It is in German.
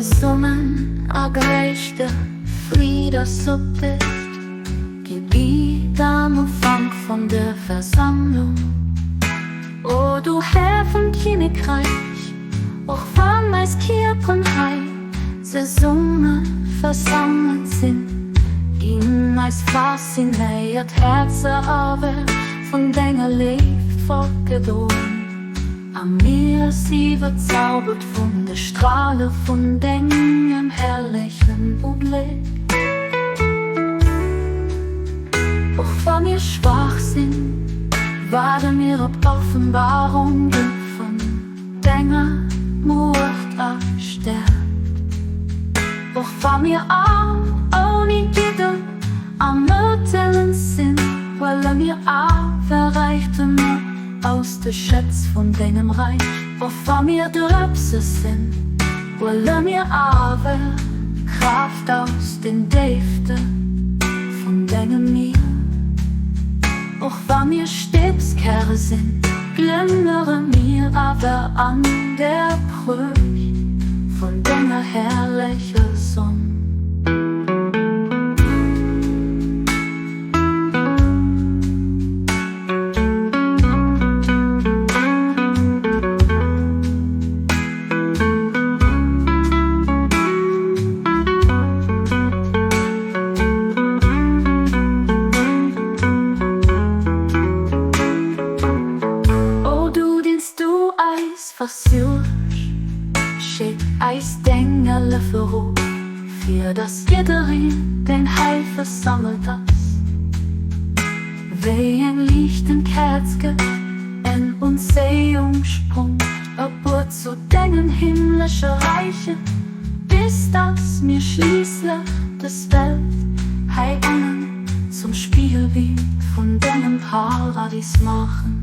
Summen a gerechte Frieder subtil, Gebiet am Umfang von der Versammlung. O du Herr vom Königreich, auch von meist Kirchenheim, se Summe versammelt sind, ihn meist fasziniert Herze aber von Dinge lebt fortgedrungen. Am Meer sie verzaubert von der Strahle von deinem herrlichen Blick. Auch von ihr Schwachsinn warte mir ob Offenbarungen von deiner Mut erstärkt. Auch von mir an, ohne Gitter, am Mörteln Sinn, weil mir verreichte mir aus der Schätz von deinem Reich. Auch von mir Dröpse sind, weil mir aber Kraft aus den Däfte von deinem Meer. Auch von mir Stäbskerne sind, glimmere mir aber an der Brüch von deiner herrlichen Sonne. Schick Eis Dengele für das Gitterin den Heil versammelt das. Wehen lichten Kerzke en uns Sehungsprung, obwohl zu deinen himmlische Reiche, bis das mir schließlich das Welt Heilen zum Spielbild von deinem Paradies machen.